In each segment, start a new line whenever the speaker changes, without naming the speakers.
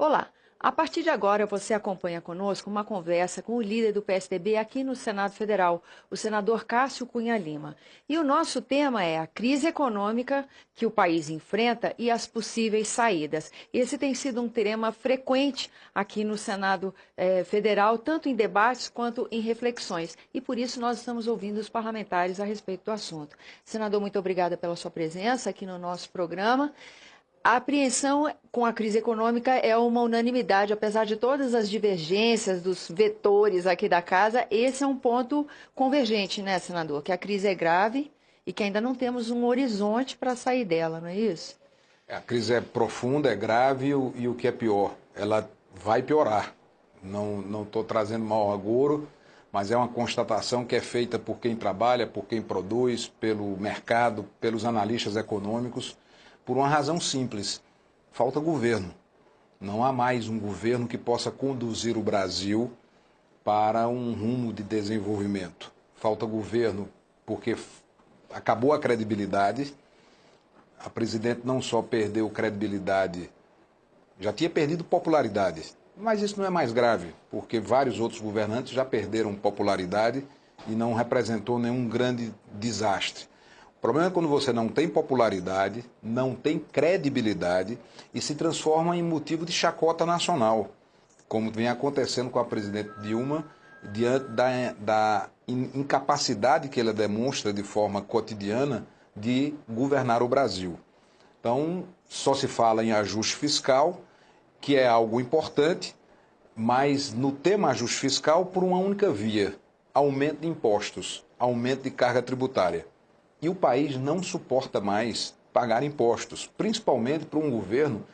Olá, a partir de agora você acompanha conosco uma conversa com o líder do PSDB aqui no Senado Federal, o senador Cássio Cunha Lima. E o nosso tema é a crise econômica que o país enfrenta e as possíveis saídas. Esse tem sido um tema frequente aqui no Senado Federal, tanto em debates quanto em reflexões. E por isso nós estamos ouvindo os parlamentares a respeito do assunto. Senador, muito obrigada pela sua presença aqui no nosso programa. A apreensão com a crise econômica é uma unanimidade, apesar de todas as divergências dos vetores aqui da casa, esse é um ponto convergente, né, senador? Que a crise é grave e que ainda não temos um horizonte para sair dela, não é isso?
A crise é profunda, é grave e o que é pior, ela vai piorar. Não estou trazendo mau agouro, mas é uma constatação que é feita por quem trabalha, por quem produz, pelo mercado, pelos analistas econômicos, por uma razão simples: falta governo. Não há mais um governo que possa conduzir o Brasil para um rumo de desenvolvimento. Falta governo porque acabou a credibilidade. A presidente não só perdeu credibilidade, já tinha perdido popularidade. Mas isso não é mais grave, porque vários outros governantes já perderam popularidade e não representou nenhum grande desastre. O problema é quando você não tem popularidade, não tem credibilidade e se transforma em motivo de chacota nacional, como vem acontecendo com a presidente Dilma, diante da incapacidade que ela demonstra de forma cotidiana de governar o Brasil. Então, só se fala em ajuste fiscal, que é algo importante, mas no tema ajuste fiscal por uma única via: aumento de impostos, aumento de carga tributária. E o país não suporta mais pagar impostos, principalmente para um governo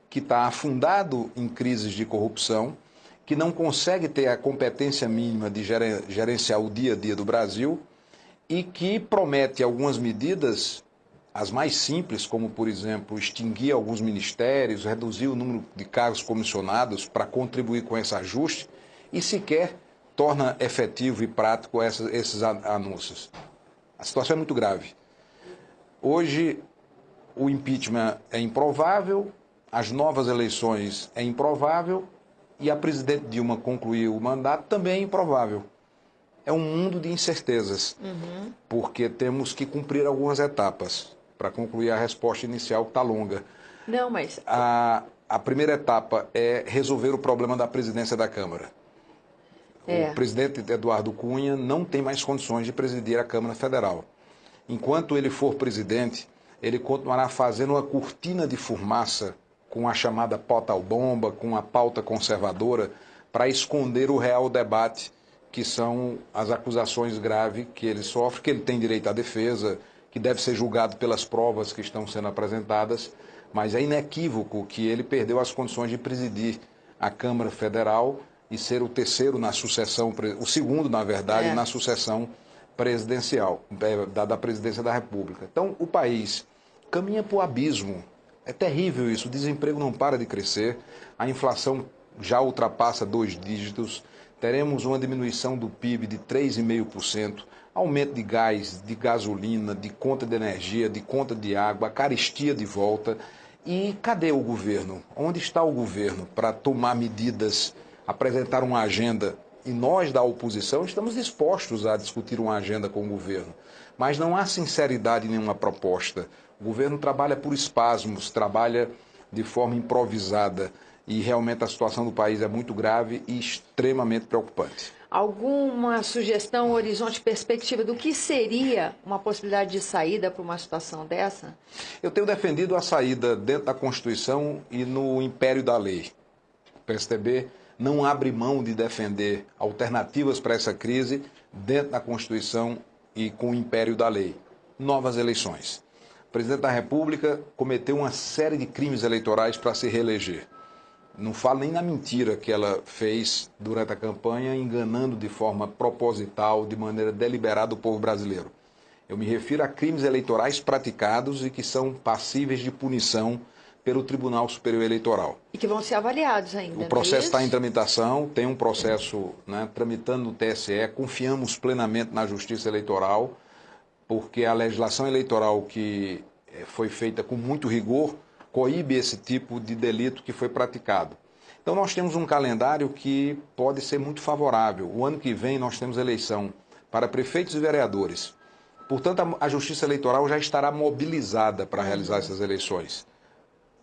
que está afundado em crises de corrupção, que não consegue ter a competência mínima de gerenciar o dia a dia do Brasil e que promete algumas medidas, as mais simples, como, por exemplo, extinguir alguns ministérios, reduzir o número de cargos comissionados para contribuir com esse ajuste, e sequer torna efetivo e prático esses anúncios. A situação é muito grave. Hoje, o impeachment é improvável, as novas eleições é improvável e a presidente Dilma concluir o mandato também é improvável. É um mundo de incertezas, porque temos que cumprir algumas etapas para concluir a resposta inicial, que está longa.
Não, mas...
A primeira etapa é resolver o problema da presidência da Câmara. O presidente Eduardo Cunha não tem mais condições de presidir a Câmara Federal. Enquanto ele for presidente, ele continuará fazendo uma cortina de fumaça com a chamada pauta-bomba, com a pauta conservadora, para esconder o real debate, que são as acusações graves que ele sofre, que ele tem direito à defesa, que deve ser julgado pelas provas que estão sendo apresentadas, mas é inequívoco que ele perdeu as condições de presidir a Câmara Federal e ser o terceiro na sucessão, o segundo, na verdade, na sucessão presidencial, da presidência da República. Então, o país caminha para o abismo. É terrível isso, o desemprego não para de crescer, a inflação já ultrapassa 2 dígitos, teremos uma diminuição do PIB de 3,5%, aumento de gás, de gasolina, de conta de energia, de conta de água, carestia de volta. E cadê o governo? Onde está o governo para tomar medidas, apresentar uma agenda? E nós da oposição estamos dispostos a discutir uma agenda com o governo, mas não há sinceridade em nenhuma proposta. O governo trabalha por espasmos, trabalha de forma improvisada e realmente a situação do país é muito grave e extremamente preocupante.
Alguma sugestão, horizonte, perspectiva do que seria uma possibilidade de saída para uma situação dessa?
Eu tenho defendido a saída dentro da Constituição e no império da lei. O PSDB não abre mão de defender alternativas para essa crise dentro da Constituição e com o império da lei. Novas eleições. O presidente da República cometeu uma série de crimes eleitorais para se reeleger. Não falo nem na mentira que ela fez durante a campanha, enganando de forma proposital, de maneira deliberada o povo brasileiro. Eu me refiro a crimes eleitorais praticados e que são passíveis de punição pelo Tribunal Superior Eleitoral.
E que vão ser avaliados ainda.
O processo está em tramitação, tem um processo tramitando no TSE, confiamos plenamente na Justiça Eleitoral, porque a legislação eleitoral que foi feita com muito rigor coíbe esse tipo de delito que foi praticado. Então nós temos um calendário que pode ser muito favorável. O ano que vem nós temos eleição para prefeitos e vereadores. Portanto, a Justiça Eleitoral já estará mobilizada para realizar essas eleições.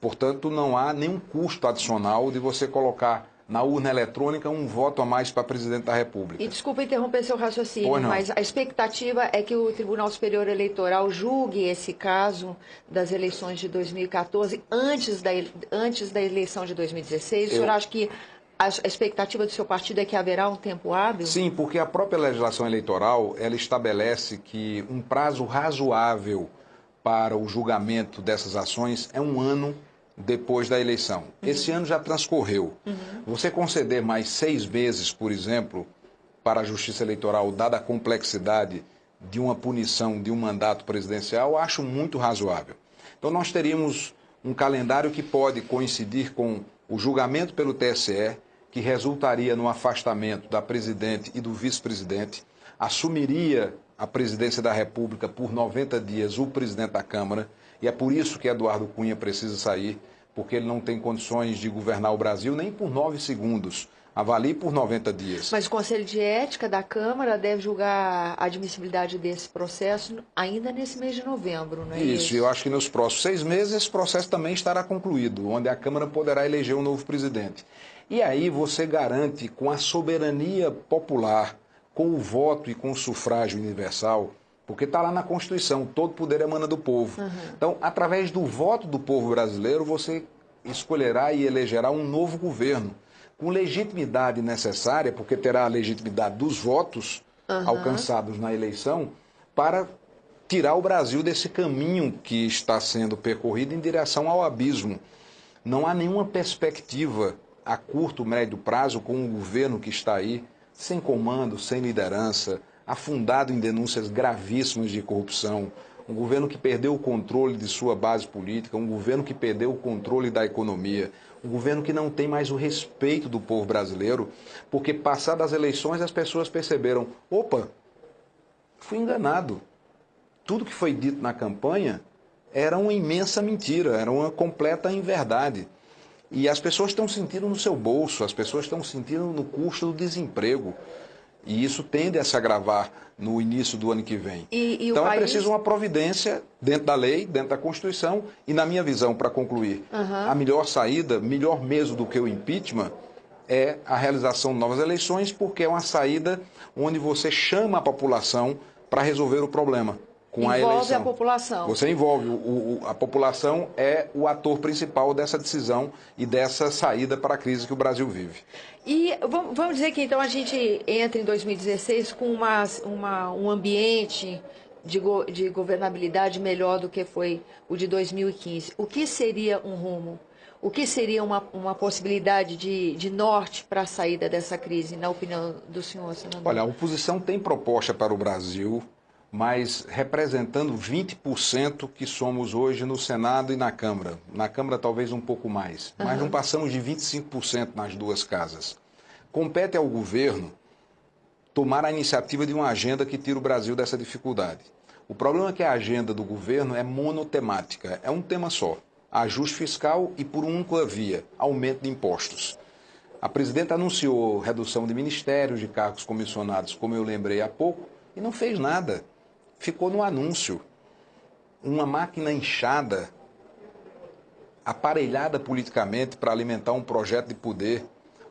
Portanto, não há nenhum custo adicional de você colocar na urna eletrônica um voto a mais para presidente da República.
E desculpa interromper seu raciocínio, mas a expectativa é que o Tribunal Superior Eleitoral julgue esse caso das eleições de 2014 antes da eleição de 2016. O senhor acha que a expectativa do seu partido é que haverá um tempo hábil?
Sim, porque a própria legislação eleitoral ela estabelece que um prazo razoável para o julgamento dessas ações é 1 ano depois da eleição. Esse ano já transcorreu. Você conceder mais 6 meses, por exemplo, para a Justiça Eleitoral, dada a complexidade de uma punição de um mandato presidencial, acho muito razoável. Então nós teríamos um calendário que pode coincidir com o julgamento pelo TSE, que resultaria no afastamento da presidente e do vice-presidente, assumiria a presidência da República por 90 dias o presidente da Câmara, e é por isso que Eduardo Cunha precisa sair, porque ele não tem condições de governar o Brasil nem por 9 segundos, avalie por 90 dias.
Mas o Conselho de Ética da Câmara deve julgar a admissibilidade desse processo ainda nesse mês de novembro, não é isso?
Isso, eu acho que nos próximos 6 meses esse processo também estará concluído, onde a Câmara poderá eleger um novo presidente. E aí você garante, com a soberania popular, com o voto e com o sufrágio universal, porque está lá na Constituição, todo poder emana do povo. Então, através do voto do povo brasileiro, você escolherá e elegerá um novo governo, com legitimidade necessária, porque terá a legitimidade dos votos alcançados na eleição, para tirar o Brasil desse caminho que está sendo percorrido em direção ao abismo. Não há nenhuma perspectiva a curto, médio prazo com o governo que está aí, sem comando, sem liderança, afundado em denúncias gravíssimas de corrupção, um governo que perdeu o controle de sua base política, um governo que perdeu o controle da economia, um governo que não tem mais o respeito do povo brasileiro, porque passadas as eleições as pessoas perceberam, opa, fui enganado. Tudo que foi dito na campanha era uma imensa mentira, era uma completa inverdade. E as pessoas estão sentindo no seu bolso, as pessoas estão sentindo no custo do desemprego. E isso tende a se agravar no início do ano que vem. Então é preciso uma providência dentro da lei, dentro da Constituição. E na minha visão, para concluir, a melhor saída, melhor mesmo do que o impeachment, é a realização de novas eleições, porque é uma saída onde você chama a população para resolver o problema. Com a eleição.
Envolve a população.
Você envolve. A população é o ator principal dessa decisão e dessa saída para a crise que o Brasil vive.
E vamos dizer que então a gente entra em 2016 com um ambiente de governabilidade melhor do que foi o de 2015. O que seria um rumo? O que seria uma possibilidade de norte para a saída dessa crise, na opinião do senhor, senador?
Olha, a oposição tem proposta para o Brasil, mas representando 20% que somos hoje no Senado e na Câmara. Na Câmara talvez um pouco mais, mas não passamos de 25% nas duas casas. Compete ao governo tomar a iniciativa de uma agenda que tire o Brasil dessa dificuldade. O problema é que a agenda do governo é monotemática, é um tema só, ajuste fiscal e por uma via, aumento de impostos. A presidenta anunciou redução de ministérios, de cargos comissionados, como eu lembrei há pouco, e não fez nada. Ficou no anúncio. Uma máquina inchada, aparelhada politicamente para alimentar um projeto de poder.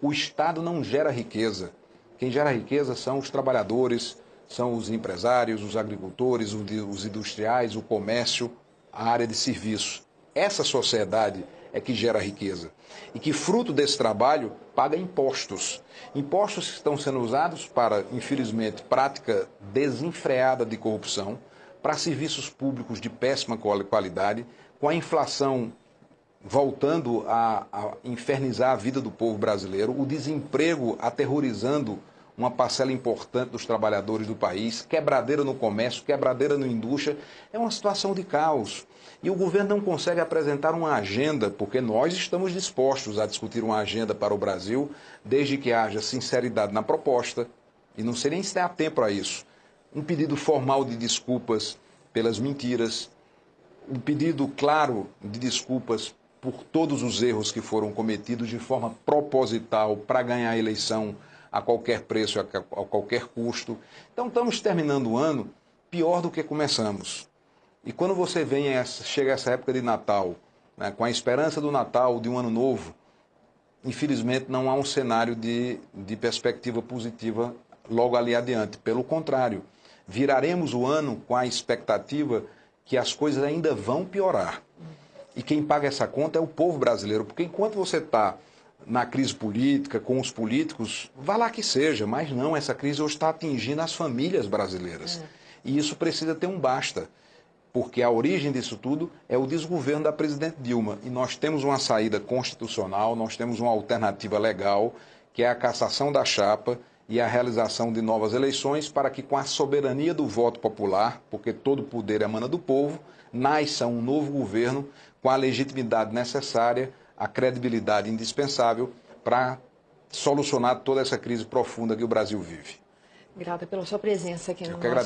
O Estado não gera riqueza. Quem gera riqueza são os trabalhadores, são os empresários, os agricultores, os industriais, o comércio, a área de serviços. Essa sociedade é que gera riqueza e que, fruto desse trabalho, paga impostos. Impostos que estão sendo usados para, infelizmente, prática desenfreada de corrupção, para serviços públicos de péssima qualidade, com a inflação voltando a infernizar a vida do povo brasileiro, o desemprego aterrorizando uma parcela importante dos trabalhadores do país, quebradeira no comércio, quebradeira na indústria, é uma situação de caos. E o governo não consegue apresentar uma agenda, porque nós estamos dispostos a discutir uma agenda para o Brasil, desde que haja sinceridade na proposta, e não sei nem se dá tempo para isso. Um pedido formal de desculpas pelas mentiras, um pedido claro de desculpas por todos os erros que foram cometidos de forma proposital para ganhar a eleição a qualquer preço, a qualquer custo. Então, estamos terminando o ano pior do que começamos. E quando você chega essa época de Natal, né, com a esperança do Natal, de um ano novo, infelizmente não há um cenário de perspectiva positiva logo ali adiante. Pelo contrário, viraremos o ano com a expectativa que as coisas ainda vão piorar. E quem paga essa conta é o povo brasileiro, porque enquanto você está na crise política, com os políticos, vá lá que seja, mas não, essa crise hoje está atingindo as famílias brasileiras. E isso precisa ter um basta, porque a origem disso tudo é o desgoverno da presidente Dilma. E nós temos uma saída constitucional, nós temos uma alternativa legal, que é a cassação da chapa e a realização de novas eleições para que, com a soberania do voto popular, porque todo poder emana do povo, nasça um novo governo com a legitimidade necessária, a credibilidade indispensável para solucionar toda essa crise profunda que o Brasil vive.
Grata pela sua presença aqui no
Eu que
nosso